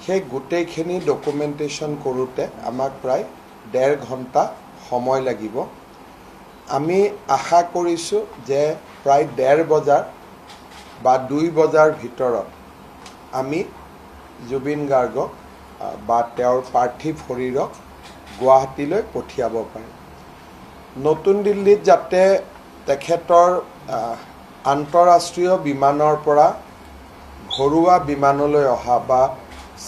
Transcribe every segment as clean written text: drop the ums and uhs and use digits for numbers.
সেই গোটেইখিনি ডকুমেণ্টেশ্যন কৰোঁতে আমাক প্ৰায় 1.5 ঘণ্টা সময় লাগিব। আমি আশা কৰিছোঁ যে প্ৰায় 1:30 বজাৰ বা 2 বজাৰ ভিতৰত আমি জুবিন গাৰ্গক বা তেওঁৰ পাৰ্থিৱ শৰীৰক গুৱাহাটীলৈ পঠিয়াব পাৰিম। নতুন দিল্লীত যাতে তেখেতৰ আন্তঃৰাষ্ট্ৰীয় বিমানৰ পৰা ঘৰুৱা বিমানলৈ অহা বা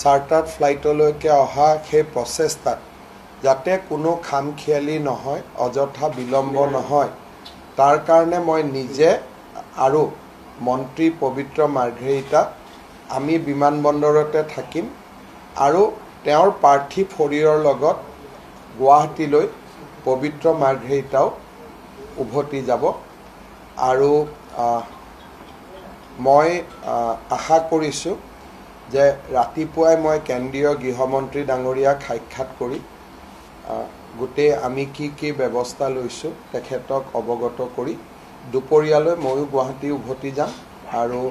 চাৰ্টাৰ্ড ফ্লাইটলৈকে অহা সেই প্ৰচেষ্টাত যাতে কোনো খামখেয়ালি নহয়, অযথা বিলম্ব নহয়, তাৰ কাৰণে মই নিজে আৰু মন্ত্ৰী পবিত্ৰ মাৰ্ঘেৰিটা আমি বিমানবন্দৰতে থাকিম আৰু তেওঁৰ পাৰ্থিৱ শৰীৰৰ লগত গুৱাহাটীলৈ পবিত্ৰ মাৰ্ঘেৰিটাও উভতি যাব। আৰু মই আশা কৰিছোঁ যে ৰাতিপুৱাই মই কেন্দ্ৰীয় গৃহমন্ত্ৰী ডাঙৰীয়াক সাক্ষাৎ কৰি গোটেই আমি কি ব্যৱস্থা লৈছোঁ তেখেতক অৱগত কৰি দুপৰীয়ালৈ ময়ো গুৱাহাটী উভতি যাম। আৰু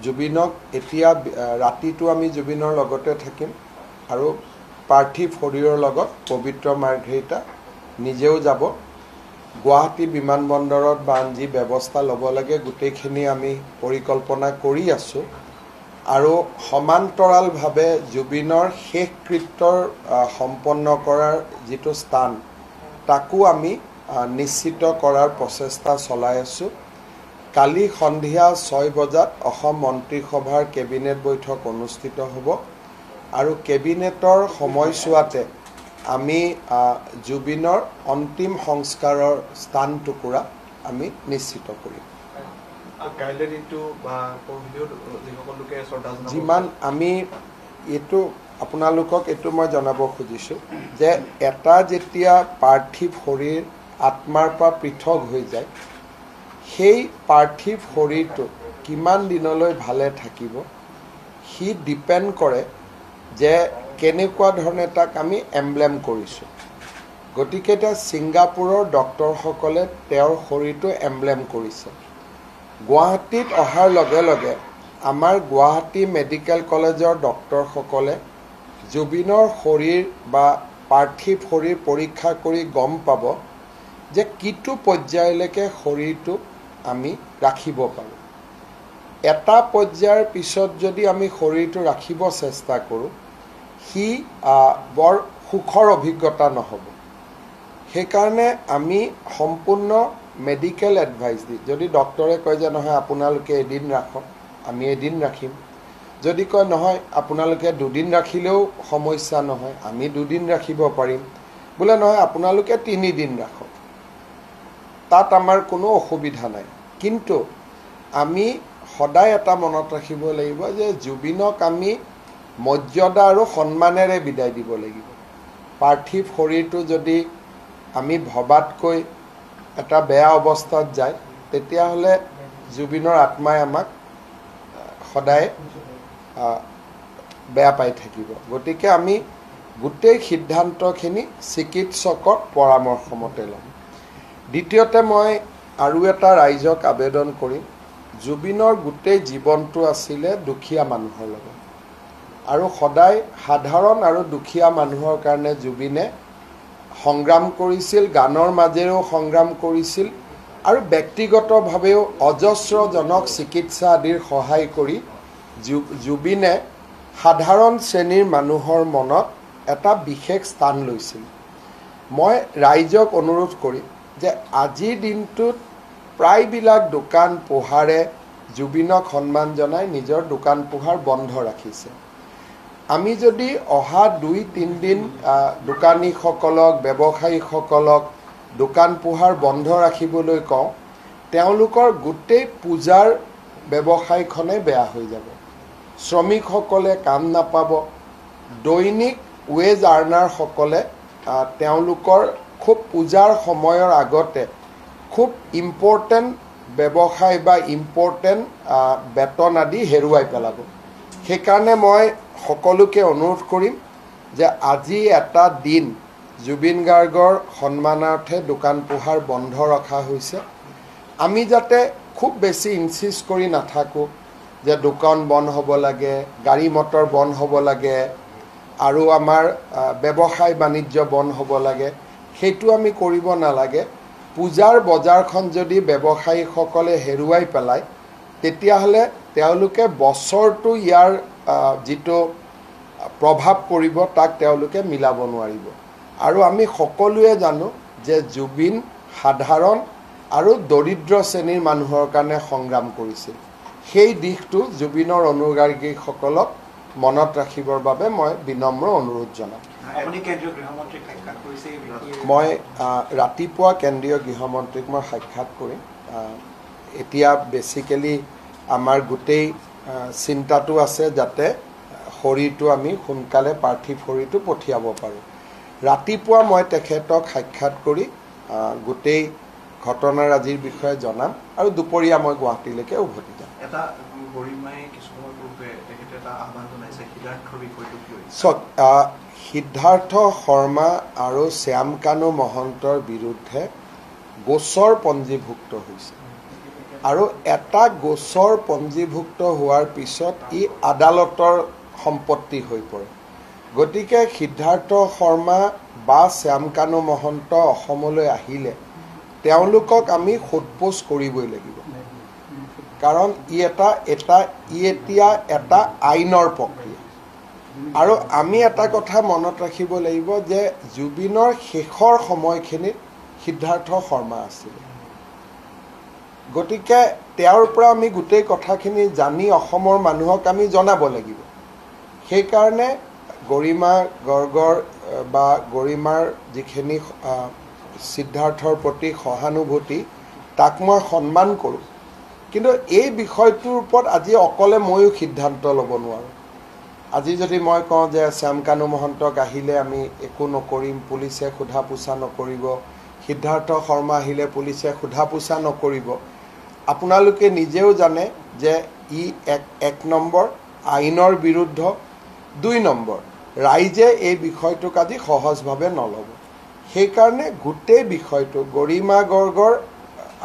জুবিনক এতিয়া ৰাতিটো আমি জুবিনৰ লগতে থাকিম আৰু পাৰ্থিৱ শৰীৰৰ লগত পবিত্ৰ মাৰ্ঘেৰিটা নিজেও যাব। গুৱাহাটী বিমানবন্দৰত বা আন যি ব্যৱস্থা ল'ব লাগে গোটেইখিনি আমি পৰিকল্পনা কৰি আছোঁ। আৰু সমান্তৰালভাৱে জুবিনৰ শেষকৃত্যৰ সম্পন্ন কৰাৰ যিটো স্থান তাকো আমি নিশ্চিত কৰাৰ প্ৰচেষ্টা চলাই আছোঁ। কালি সন্ধিয়া 6 বজাত অসম মন্ত্ৰীসভাৰ কেবিনেট বৈঠক অনুষ্ঠিত হ'ব আৰু কেবিনেটৰ সময়ছোৱাতে আমি জুবিনৰ অন্তিম সংস্কাৰৰ স্থান টুকুৰা আমি নিশ্চিত কৰিম। যিমান আমি এইটো আপোনালোকক এইটো মই জনাব খুজিছোঁ যে এটা যেতিয়া পাৰ্থিৱ শৰীৰ আত্মাৰ পৰা পৃথক হৈ যায়, সেই পাৰ্থিৱ শৰীৰটো কিমান দিনলৈ ভালে থাকিব সি ডিপেণ্ড কৰে যে কেনেকুৱা ধৰণে তাক আমি এমব্লেম কৰিছোঁ। গতিকে এতিয়া ছিংগাপুৰৰ ডক্টৰসকলে তেওঁৰ শৰীৰটো এমব্লেম কৰিছে। গুৱাহাটীত অহাৰ লগে লগে আমাৰ গুৱাহাটী মেডিকেল কলেজৰ ডক্টৰসকলে জুবিনৰ শৰীৰ বা পাৰ্থিৱ শৰীৰ পৰীক্ষা কৰি গম পাব যে কিটো পৰ্যায়লৈকে শৰীৰটো আমি ৰাখিব পাৰোঁ। এটা পৰ্যায়ৰ পিছত যদি আমি শৰীৰটো ৰাখিব চেষ্টা কৰোঁ সি বৰ সুখৰ অভিজ্ঞতা নহ'ব। সেইকাৰণে আমি সম্পূৰ্ণ মেডিকেল এডভাইচ দি, যদি ডক্টৰে কয় যে নহয় আপোনালোকে এদিন ৰাখক, আমি এদিন ৰাখিম। যদি কয় নহয় আপোনালোকে 2 দিন ৰাখিলেও সমস্যা নহয়, আমি 2 দিন ৰাখিব পাৰিম। বোলে নহয় আপোনালোকে 3 দিন ৰাখক, তাত আমাৰ কোনো অসুবিধা নাই। কিন্তু আমি সদায় এটা মনত ৰাখিব লাগিব যে জুবিনক আমি মৰ্যাদা আৰু সন্মানেৰে বিদায় দিব লাগিব। পাৰ্থিৱ শৰীৰটো যদি আমি ভবাতকৈ এটা বেয়া অৱস্থাত যায় তেতিয়াহ'লে জুবিনৰ আত্মাই আমাক সদায় বেয়া পাই থাকিব। গতিকে আমি গোটেই সিদ্ধান্তখিনি চিকিৎসকৰ পৰামৰ্শ মতে ল'ম। দ্বিতীয়তে মই আৰু এটা ৰাইজক আবেদন কৰিম, জুবিনৰ গোটেই জীৱনটো আছিলে দুখীয়া মানুহৰ লগত আৰু সদায় সাধাৰণ আৰু দুখীয়া মানুহৰ কাৰণে জুবিনে সংগ্ৰাম কৰিছিল, গানৰ মাজেৰেও সংগ্ৰাম কৰিছিল আৰু ব্যক্তিগতভাৱেও অজস্ৰজনক চিকিৎসা আদিৰ সহায় কৰি জুবিনে সাধাৰণ শ্ৰেণীৰ মানুহৰ মনত এটা বিশেষ স্থান লৈছিল। মই ৰাইজক অনুৰোধ কৰিম যে আজিৰ দিনটোত প্ৰায়বিলাক দোকান পোহাৰে জুবিনক সন্মান জনাই নিজৰ দোকান পোহাৰ বন্ধ ৰাখিছে। আমি যদি অহা 2-3 দিন দোকানীসকলক, ব্যৱসায়ীসকলক দোকান পোহাৰ বন্ধ ৰাখিবলৈ কওঁ, তেওঁলোকৰ গোটেই পূজাৰ ব্যৱসায়খনে বেয়া হৈ যাব। শ্ৰমিকসকলে কাম নাপাব। দৈনিক ৱেজ আৰ্নাৰসকলে তেওঁলোকৰ খুব পূজাৰ সময়ৰ আগতে খুব ইম্পৰ্টেণ্ট ব্যৱসায় বা ইম্পৰ্টেণ্ট বেতন আদি হেৰুৱাই পেলাব। সেইকাৰণে মই সকলোকে অনুৰোধ কৰিম যে আজি এটা দিন জুবিন গাৰ্গৰ সন্মানাৰ্থে দোকান পোহাৰ বন্ধ ৰখা হৈছে। আমি যাতে খুব বেছি ইনচিষ্ট কৰি নাথাকোঁ যে দোকান বন্ধ হ'ব লাগে, গাড়ী মটৰ বন্ধ হ'ব লাগে, আৰু আমাৰ ব্যৱসায় বাণিজ্য বন্ধ হ'ব লাগে, সেইটো আমি কৰিব নালাগে। পূজাৰ বজাৰখন যদি ব্যৱসায়ীসকলে হেৰুৱাই পেলায়, তেতিয়াহ'লে তেওঁলোকে বছৰটো ইয়াৰ যিটো প্ৰভাৱ পৰিব তাক তেওঁলোকে মিলাব নোৱাৰিব। আৰু আমি সকলোৱে জানো যে জুবিন সাধাৰণ আৰু দৰিদ্ৰ শ্ৰেণীৰ মানুহৰ কাৰণে সংগ্ৰাম কৰিছিল। সেই দিশটো জুবিনৰ অনুৰাগীসকলক মনত ৰাখিবৰ বাবে মই বিনম্ৰ অনুৰোধ জনাম। মই ৰাতিপুৱা কেন্দ্ৰীয় গৃহমন্ত্ৰীক মই সাক্ষাৎ কৰিম। এতিয়া বেচিকেলি আমাৰ গোটেই চিন্তাটো আছে যাতে শৰীৰটো আমি সোনকালে পাৰ্থিৱ শৰীৰটো পঠিয়াব পাৰোঁ। ৰাতিপুৱা মই তেখেতক সাক্ষাৎ কৰি গোটেই ঘটনাৰাজিৰ বিষয়ে জনাম আৰু দুপৰীয়া মই গুৱাহাটীলৈকে উভতি যাম। সিদ্ধাৰ্থ শৰ্মা আৰু শ্যামকানু মহন্তৰ বিৰুদ্ধে গোচৰ পঞ্জীভুক্ত হৈছে, আৰু এটা গোচৰ পঞ্জীভুক্ত হোৱাৰ পিছত ই আদালতৰ সম্পত্তি হৈ পৰে। গতিকে সিদ্ধাৰ্থ শৰ্মা বা শ্যামকানু মহন্ত অসমলৈ আহিলে তেওঁলোকক আমি সোধপোছ কৰিবই লাগিব, কাৰণ ই এতিয়া এটা আইনৰ প্ৰক্ৰিয়া। আৰু আমি এটা কথা মনত ৰাখিব লাগিব যে জুবিনৰ শেষৰ সময়খিনিত সিদ্ধাৰ্থ শৰ্মা আছিল। গতিকে তেওঁৰ পৰা আমি গোটেই কথাখিনি জানি অসমৰ মানুহক আমি জনাব লাগিব। সেইকাৰণে গৰিমা গৰ্গৰ বা গৰিমাৰ যিখিনি সিদ্ধাৰ্থৰ প্ৰতি সহানুভূতি তাক মই সন্মান কৰোঁ, কিন্তু এই বিষয়টোৰ ওপৰত আজি অকলে ময়ো সিদ্ধান্ত ল'ব নোৱাৰোঁ। আজি যদি মই কওঁ যে শ্যামকানু মহন্তক আহিলে আমি একো নকৰিম, পুলিচে সোধা পোছা নকৰিব, সিদ্ধাৰ্থ শৰ্মা আহিলে পুলিচে সোধা পোছা নকৰিব, আপোনালোকে নিজেও জানে যে ই এক নম্বৰ আইনৰ বিৰুদ্ধ, 2 নম্বৰ ৰাইজে এই বিষয়টোক আজি সহজভাৱে নল'ব। সেইকাৰণে গোটেই বিষয়টো গৰিমা গৰ্গৰ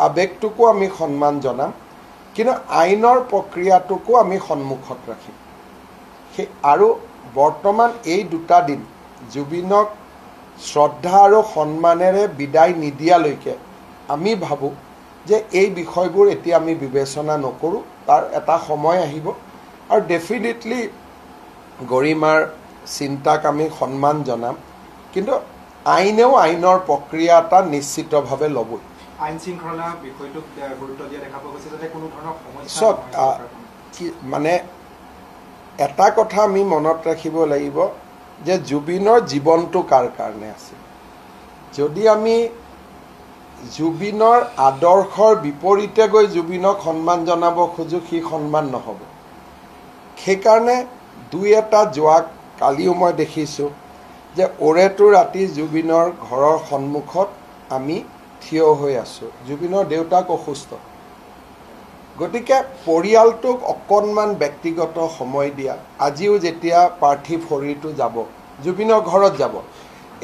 আৱেগটোকো আমি সন্মান জনাম, কিন্তু আইনৰ প্ৰক্ৰিয়াটোকো আমি সন্মুখত ৰাখিম। আৰু বৰ্তমান এই 2টা দিন জুবিনক শ্ৰদ্ধা আৰু সন্মানেৰে বিদায় নিদিয়ালৈকে আমি ভাবোঁ যে এই বিষয়বোৰ এতিয়া আমি বিবেচনা নকৰোঁ। তাৰ এটা সময় আহিব, আৰু ডেফিনেটলি গৰিমাৰ চিন্তাক আমি সন্মান জনাম, কিন্তু আইনেও আইনৰ প্ৰক্ৰিয়া এটা নিশ্চিতভাৱে ল'বই। আইন শৃংখলা বিষয়টোক গুৰুত্ব দিয়া দেখা পোৱা গৈছে যাতে কোনো ধৰণৰ সমস্যা মানে এটা কথা আমি মনত ৰাখিব লাগিব যে জুবিনৰ জীৱনটো কাৰ কাৰণে আছিল। যদি আমি জুবিনৰ আদৰ্শৰ বিপৰীতে গৈ জুবিনক সন্মান জনাব খোজোঁ, সি সন্মান নহ'ব। সেইকাৰণে 2-এটা যোৱা কালিও মই দেখিছোঁ যে ওৰেটো ৰাতি জুবিনৰ ঘৰৰ সন্মুখত আমি থিয় হৈ আছোঁ। জুবিনৰ দেউতাক অসুস্থ, গতিকে পৰিয়ালটোক অকণমান ব্যক্তিগত সময় দিয়া। আজিও যেতিয়া পাৰ্থিৱ শৰীৰটো যাব জুবিনৰ ঘৰত যাব,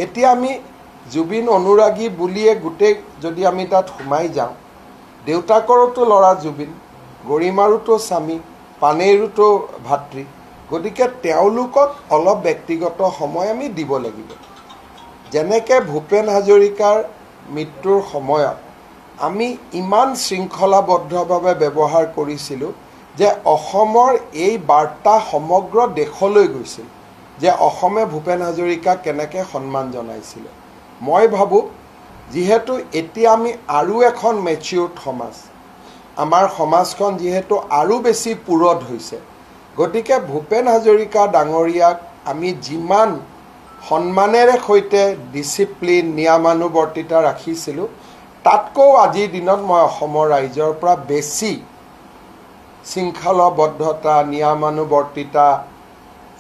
এতিয়া আমি জুবিন অনুৰাগী বুলিয়ে গোটেই যদি আমি তাত সোমাই যাওঁ, দেউতাকৰোতো ল'ৰা জুবিন, গৰিমাৰোতো স্বামী, পানেইৰোতো ভাতৃ, গতিকে তেওঁলোকক অলপ ব্যক্তিগত সময় আমি দিব লাগিব। যেনেকৈ ভূপেন হাজৰিকাৰ মৃত্যুৰ সময়ত আমি ইমান শৃংখলাবদ্ধভাৱে ব্যৱহাৰ কৰিছিলোঁ যে অসমৰ এই বাৰ্তা সমগ্ৰ দেশলৈ গৈছিল যে অসমে ভূপেন হাজৰিকাক কেনেকৈ সন্মান জনাইছিলে। মই ভাবোঁ যিহেতু এতিয়া আমি আৰু এখন মেচিউৰ্ড সমাজ, আমাৰ সমাজখন যিহেতু আৰু বেছি পুৰঠ হৈছে, গতিকে ভূপেন হাজৰিকা ডাঙৰীয়াক আমি যিমান সন্মানেৰে সৈতে ডিচিপ্লিন নিয়মানুৱৰ্তিতা ৰাখিছিলোঁ, তাতকৈও আজিৰ দিনত মই অসমৰ ৰাইজৰ পৰা বেছি শৃংখলাবদ্ধতা, নিয়মানুৱৰ্তিতা,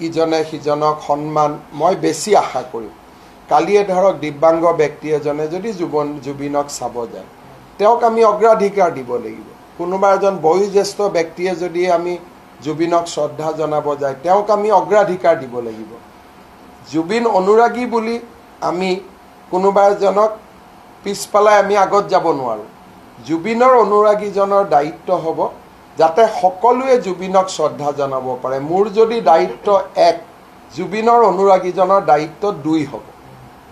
ইজনে সিজনক সন্মান মই বেছি আশা কৰিম। কালিয়ে ধৰক দিব্যাংগ ব্যক্তি এজনে যদি জুবিনক চাব যায়, তেওঁক আমি অগ্ৰাধিকাৰ দিব লাগিব। কোনোবা এজন বয়োজ্যেষ্ঠ ব্যক্তিয়ে যদি আমি জুবিনক শ্ৰদ্ধা জনাব যায়, তেওঁক আমি অগ্ৰাধিকাৰ দিব লাগিব। জুবিন অনুৰাগী বুলি আমি কোনোবা এজনক পিছফালে আমি আগত যাব নোৱাৰোঁ। জুবিনৰ অনুৰাগীজনৰ দায়িত্ব হ'ব যাতে সকলোৱে জুবিনক শ্ৰদ্ধা জনাব পাৰে। মোৰ যদি দায়িত্ব 1, জুবিনৰ অনুৰাগীজনৰ দায়িত্ব 2 হ'ব।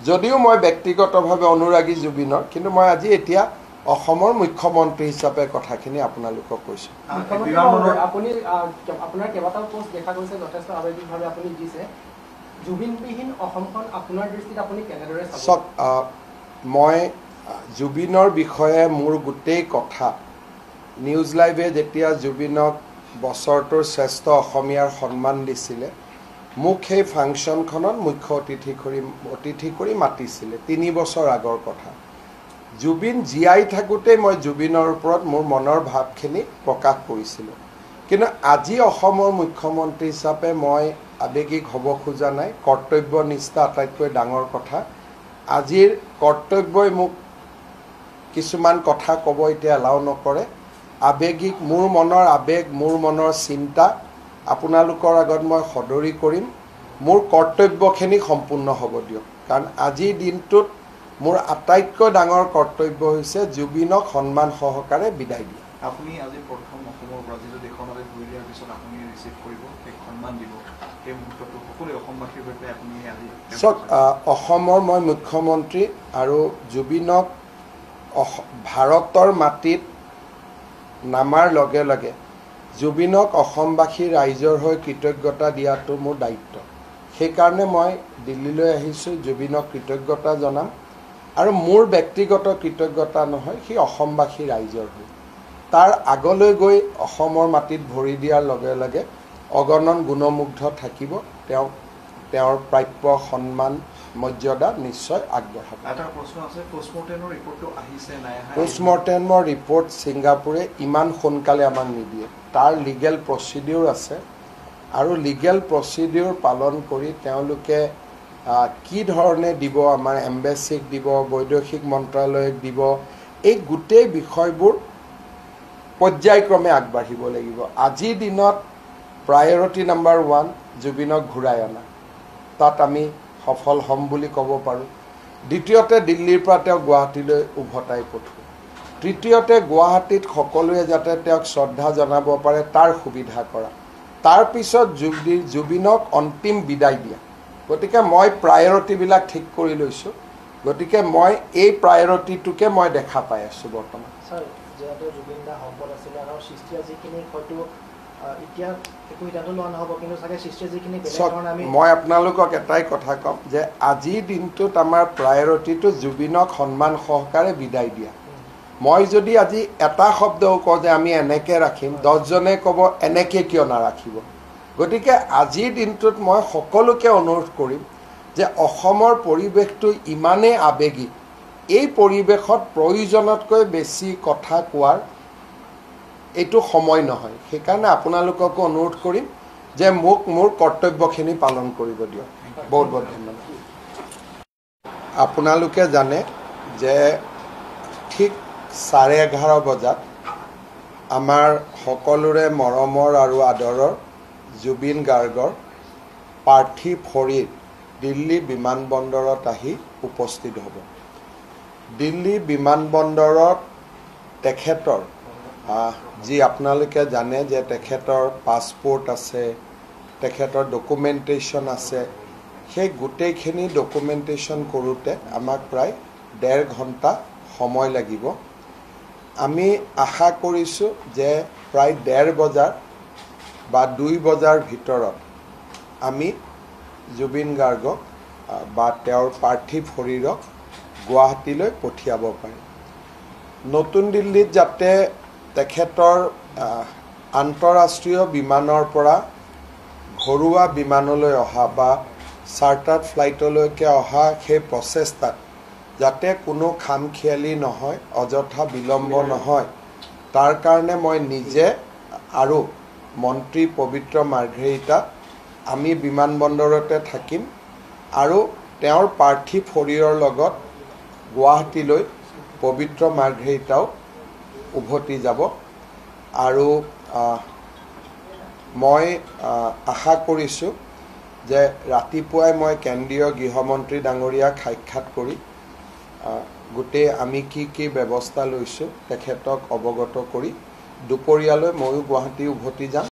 যদিও মই ব্যক্তিগতভাৱে অনুৰাগী জুবিনৰ, কিন্তু মই আজি এতিয়া অসমৰ মুখ্যমন্ত্ৰী হিচাপে কথাখিনি আপোনালোকক কৈছোঁ। আপুনি আপোনাৰ কেইবাটাও পোষ্ট দেখা গৈছে, যথেষ্ট আৱেগিকভাৱে আপুনি দিছে। জুবিনবিহীন অসমখন আপোনাৰ দৃষ্টিত আপুনি কেনেদৰে চাব? চাওক, মই জুবিনৰ বিষয়ে মোৰ গোটেই কথা, নিউজ লাইভে যেতিয়া জুবিনক বছৰটোৰ শ্ৰেষ্ঠ অসমীয়াৰ সন্মান দিছিলে, মোক সেই ফাংচনখনত মুখ্য অতিথি কৰি মাতিছিলে। 3 বছৰ আগৰ কথা। জুবিন জীয়াই থাকোঁতেই মই জুবিনৰ ওপৰত মোৰ মনৰ ভাৱখিনি প্ৰকাশ কৰিছিলোঁ। কিন্তু আজি অসমৰ মুখ্যমন্ত্ৰী হিচাপে মই আৱেগিক হ'ব খোজা নাই। কৰ্তব্যনিষ্ঠা আটাইতকৈ ডাঙৰ কথা। আজিৰ কৰ্তব্যই মোক কিছুমান কথা ক'ব এতিয়া এলাও নকৰে। আৱেগিক, মোৰ মনৰ আৱেগ, মোৰ মনৰ চিন্তা আপোনালোকৰ আগত মই সদৰি কৰিম। মোৰ কৰ্তব্যখিনি সম্পূৰ্ণ হ'ব দিয়ক। কাৰণ আজিৰ দিনটোত মোৰ আটাইতকৈ ডাঙৰ কৰ্তব্য হৈছে জুবিনক সন্মান সহকাৰে বিদায় দিয়া। আপুনি আজি প্ৰথম অসমৰ পৰা যিটো দেশখনলৈ ঘূৰি দিয়াৰ পিছত আপুনি ৰিচিভ কৰিব, সেই সন্মান দিব, সেই মুহূৰ্তটো সকলো অসমবাসীৰ সৈতে আপুনি আজি চাওক, অসমৰ মই মুখ্যমন্ত্ৰী আৰু জুবিনক ভাৰতৰ মাটিত নামাৰ লগে লগে জুবিনক অসমবাসী ৰাইজৰ হৈ কৃতজ্ঞতা দিয়াটো মোৰ দায়িত্ব। সেইকাৰণে মই দিল্লীলৈ আহিছোঁ, জুবিনক কৃতজ্ঞতা জনাম। আৰু মোৰ ব্যক্তিগত কৃতজ্ঞতা নহয়, সি অসমবাসী ৰাইজৰ হৈ। তাৰ আগলৈ গৈ অসমৰ মাটিত ভৰি দিয়াৰ লগে লগে অগণন গুণমুগ্ধ থাকিব। তেওঁৰ প্ৰাপ্য সন্মান মৰ্যাদা নিশ্চয় আগবঢ়াব। এটা প্ৰশ্ন আছে, পোষ্টমৰ্টেমৰ ৰিপৰ্টটো আহিছে নাই? পোষ্টমৰ্টেমৰ ৰিপৰ্ট ছিংগাপুৰে ইমান সোনকালে আমাক নিদিয়ে। তাৰ লিগেল প্ৰচিডিউৰ আছে, আৰু লিগেল প্ৰচিডিউৰ পালন কৰি তেওঁলোকে কি ধৰণে দিব, আমাৰ এম্বেচিক দিব, বৈদেশিক মন্ত্ৰালয়ক দিব, এই গোটেই বিষয়বোৰ পৰ্যায়ক্ৰমে আগবাঢ়িব লাগিব। আজিৰ দিনত প্ৰায়ৰিটি নাম্বাৰ 1 জুবিনক ঘূৰাই অনা, তাত আমি সফল হ'ম বুলি ক'ব পাৰোঁ। দ্বিতীয়তে দিল্লীৰ পৰা তেওঁক গুৱাহাটীলৈ উভতাই পঠোৱা। তৃতীয়তে গুৱাহাটীত সকলোৱে যাতে তেওঁক শ্ৰদ্ধা জনাব পাৰে তাৰ সুবিধা কৰা। তাৰপিছত জুবিনক অন্তিম বিদায় দিয়া। গতিকে মই প্ৰায়ৰিটিবিলাক ঠিক কৰি লৈছোঁ। গতিকে মই এই প্ৰায়ৰিটিটোকে মই দেখা পাই আছোঁ বৰ্তমান। ছাৰ, যিহেতু জুবিন দা সম্পদ আছিলে আৰু সৃষ্টিয়ে যিখিনি হয়তো এতিয়া একো সিদ্ধান্ত লোৱা নহ'ব, কিন্তু চাগে সৃষ্টিয়ে যিখিনি মই আপোনালোকক এটাই কথা ক'ম যে আজিৰ দিনটোত আমাৰ প্ৰায়ৰিটিটো জুবিনক সন্মান সহকাৰে বিদায় দিয়া। মই যদি আজি এটা শব্দও কওঁ যে আমি এনেকৈ ৰাখিম, 10জনে ক'ব এনেকৈ কিয় নাৰাখিব। গতিকে আজিৰ দিনটোত মই সকলোকে অনুৰোধ কৰিম যে অসমৰ পৰিৱেশটো ইমানেই আৱেগিক, এই পৰিৱেশত প্ৰয়োজনতকৈ বেছি কথা কোৱাৰ এইটো সময় নহয়। সেইকাৰণে আপোনালোককো অনুৰোধ কৰিম যে মোক মোৰ কৰ্তব্যখিনি পালন কৰিব দিয়ক। বহুত বহুত ধন্যবাদ। আপোনালোকে জানে যে ঠিক 11:30 বজাত আমাৰ সকলোৰে মৰমৰ আৰু আদৰৰ জুবিন গাৰ্গৰ পাৰ্থিৱ শৰীৰ দিল্লী বিমানবন্দৰত আহি উপস্থিত হ'ব। দিল্লী বিমানবন্দৰত তেখেতৰ যি আপোনালোকে জানে যে তেখেতৰ পাছপোৰ্ট আছে, তেখেতৰ ডকুমেণ্টেশ্যন আছে। সেই গোটেইখিনি ডকুমেণ্টেশ্যন কৰোঁতে আমাক প্ৰায় 1.5 ঘণ্টা সময় লাগিব। আমি আশা কৰিছোঁ যে প্ৰায় 1:30 বজাৰ বা 2 বজাৰ ভিতৰত আমি জুবিন গাৰ্গক বা তেওঁৰ পাৰ্থিৱ শৰীৰক গুৱাহাটীলৈ পঠিয়াব পাৰিম। নতুন দিল্লীত যাতে তেখেতৰ আন্তঃৰাষ্ট্ৰীয় বিমানৰ পৰা ঘৰুৱা বিমানলৈ অহা বা চাৰ্টাৰ্ড ফ্লাইটলৈকে অহা সেই প্ৰচেষ্টাত যাতে কোনো খামখেয়ালি নহয়, অযথা বিলম্ব নহয়, তাৰ কাৰণে মই নিজে আৰু মন্ত্ৰী পবিত্ৰ মাৰ্ঘেৰিটা আমি বিমানবন্দৰতে থাকিম আৰু তেওঁৰ পাৰ্থিৱ শৰীৰৰ লগত গুৱাহাটীলৈ পবিত্ৰ মাৰ্ঘেৰিটাও উভতি যাব। আৰু মই আশা কৰিছোঁ যে ৰাতিপুৱাই মই কেন্দ্ৰীয় গৃহমন্ত্ৰী ডাঙৰীয়াক সাক্ষাৎ কৰি গোটেই আমি কি ব্যৱস্থা লৈছোঁ তেখেতক অৱগত কৰি দুপৰীয়ালৈ ময়ো গুৱাহাটী উভতি যাম।